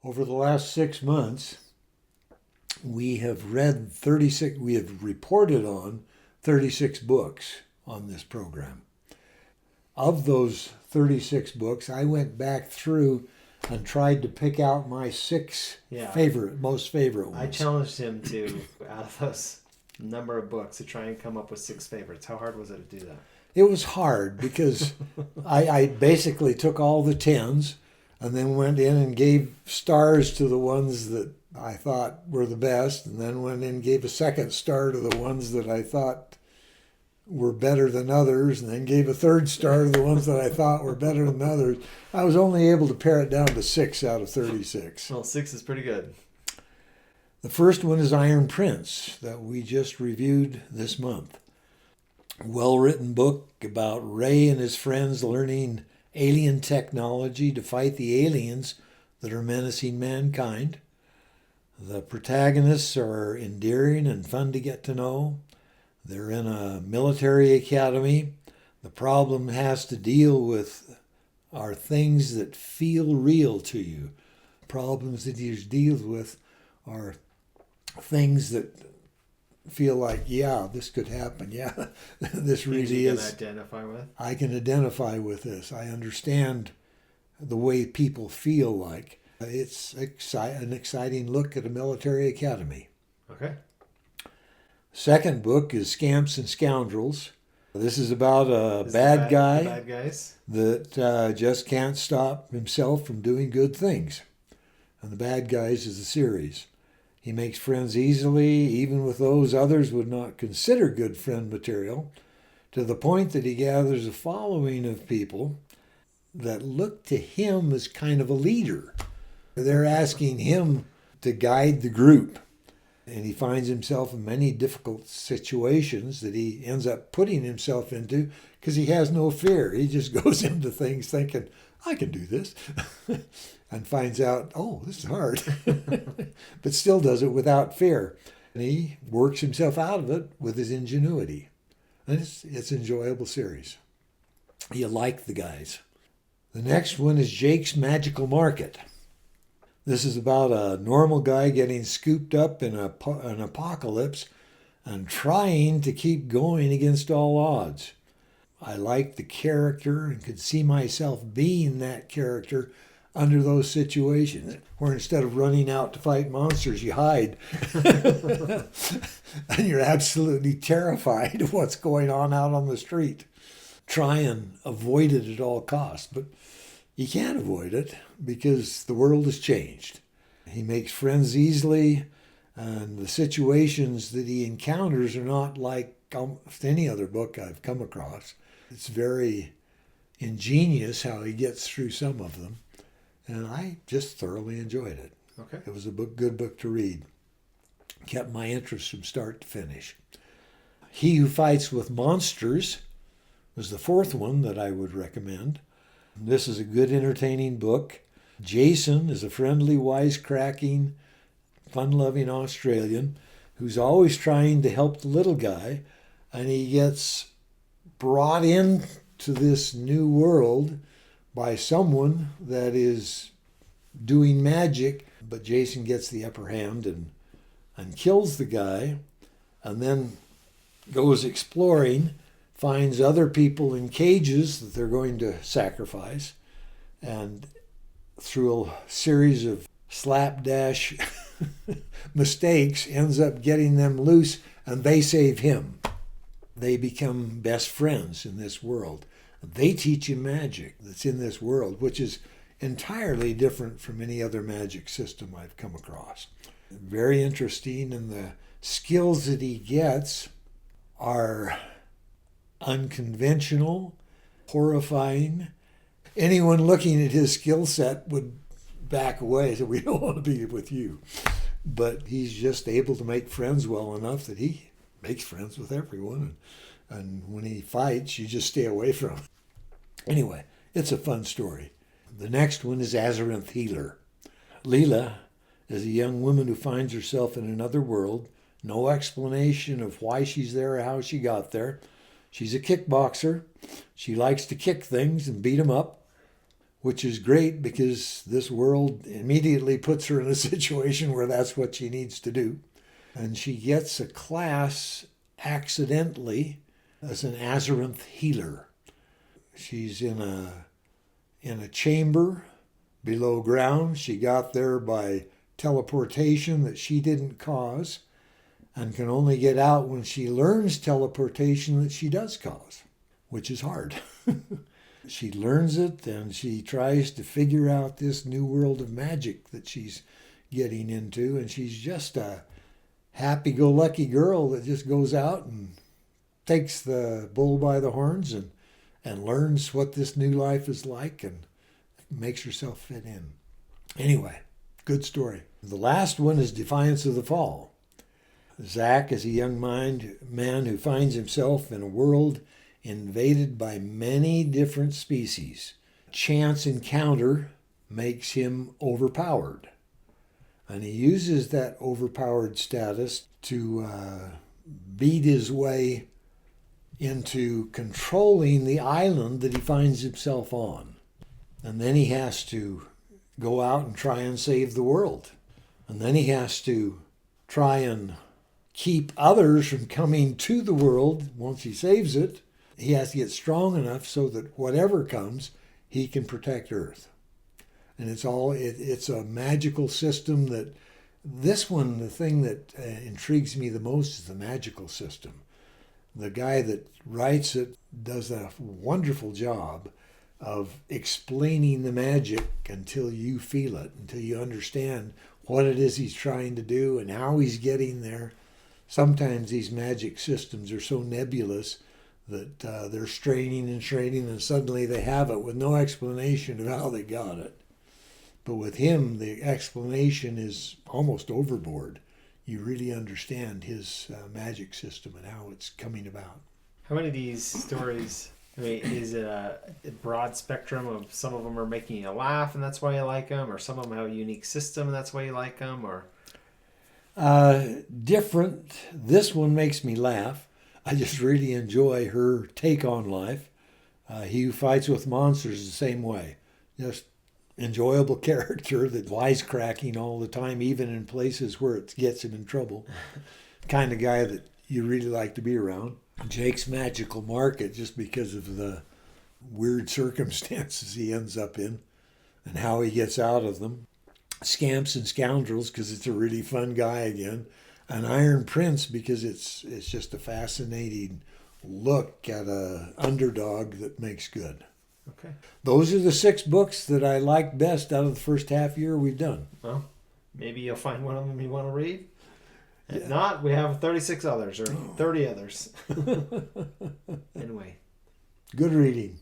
Over the last 6 months, we have we have reported on 36 books on this program. Of those 36 books, I went back through and tried to pick out my six most favorite ones. I challenged him to, out of those number of books, to try and come up with 6 favorites. How hard was it to do that? It was hard because I basically took all the 10s and then went in and gave stars to the ones that I thought were the best, and then went in and gave a second star to the ones that I thought were better than others, and then gave a third star to the ones that I thought were better than others. I was only able to pare it down to 6 out of 36. Well, 6 is pretty good. The first one is Iron Prince that we just reviewed this month. Well-written book about Ray and his friends learning alien technology to fight the aliens that are menacing mankind. The protagonists are endearing and fun to get to know. They're in a military academy. The problem has to deal with are things that feel real to you. Problems that he deals with are things that feel like, yeah, this could happen. Yeah, this really is. You can identify with? I can identify with this. I understand the way people feel like. It's an exciting look at a military academy. Okay. Second book is Scamps and Scoundrels. This is about a bad guy guys that just can't stop himself from doing good things. And the bad guys is a series. He makes friends easily, even with those others would not consider good friend material, to the point that he gathers a following of people that look to him as kind of a leader. They're asking him to guide the group. And he finds himself in many difficult situations that he ends up putting himself into because he has no fear. He just goes into things thinking, I can do this, and finds out, oh, this is hard, but still does it without fear. And he works himself out of it with his ingenuity. And it's an enjoyable series. You like the guys. The next one is Jake's Magical Market. This is about a normal guy getting scooped up in an apocalypse and trying to keep going against all odds. I liked the character and could see myself being that character under those situations, where instead of running out to fight monsters, you hide. And you're absolutely terrified of what's going on out on the street. Try and avoid it at all costs, but you can't avoid it because the world has changed. He makes friends easily, and the situations that he encounters are not like almost any other book I've come across. It's very ingenious how he gets through some of them, and I just thoroughly enjoyed it. Okay. It was a good book to read. Kept my interest from start to finish. He Who Fights with Monsters was the fourth one that I would recommend. This is a good, entertaining book. Jason is a friendly, wisecracking, fun-loving Australian who's always trying to help the little guy, and he gets brought into this new world by someone that is doing magic, but Jason gets the upper hand and kills the guy, and then goes exploring, finds other people in cages that they're going to sacrifice, and through a series of slapdash mistakes ends up getting them loose, and they save him. They become best friends in this world. They teach him magic that's in this world, which is entirely different from any other magic system I've come across. Very interesting, and the skills that he gets are unconventional, horrifying. Anyone looking at his skill set would back away, so we don't want to be with you. But he's just able to make friends well enough that he makes friends with everyone. And when he fights, you just stay away from him. Anyway, it's a fun story. The next one is Azarinth Healer. Leela is a young woman who finds herself in another world. No explanation of why she's there or how she got there. She's a kickboxer. She likes to kick things and beat them up. which is great because this world immediately puts her in a situation where that's what she needs to do. And she gets a class accidentally as an Azarinth Healer. She's in a chamber below ground. She got there by teleportation that she didn't cause, and can only get out when she learns teleportation that she does cause, which is hard. She learns it, and she tries to figure out this new world of magic that she's getting into, and she's just a happy-go-lucky girl that just goes out and takes the bull by the horns and learns what this new life is like and makes herself fit in. Anyway, good story. The last one is Defiance of the Fall. Zach is a young man who finds himself in a world invaded by many different species. Chance encounter makes him overpowered. And he uses that overpowered status to beat his way into controlling the island that he finds himself on. And then he has to go out and try and save the world. And then he has to try and keep others from coming to the world once he saves it. He has to get strong enough so that whatever comes, he can protect Earth. And it's a magical system that, this one, the thing that intrigues me the most is the magical system. The guy that writes it does a wonderful job of explaining the magic until you feel it, until you understand what it is he's trying to do and how he's getting there. Sometimes these magic systems are so nebulous that they're straining, and suddenly they have it with no explanation of how they got it. But with him, the explanation is almost overboard. You really understand his magic system and how it's coming about. How many of these stories, I mean, is it a broad spectrum of, some of them are making you laugh and that's why you like them, or some of them have a unique system and that's why you like them, or? Different. This one makes me laugh. I just really enjoy her take on life. He Who Fights with Monsters is the same way. Just enjoyable character that wisecracking all the time, even in places where it gets him in trouble. Kind of guy that you really like to be around. Jake's Magical Market, just because of the weird circumstances he ends up in and how he gets out of them. Scamps and Scoundrels, because it's a really fun guy again. An Iron Prince, because it's just a fascinating look at a underdog that makes good. Okay. Those are the 6 books that I like best out of the first half year we've done. Well, maybe you'll find one of them you want to read. If not, we have 36 others or 30 others. Anyway. Good reading.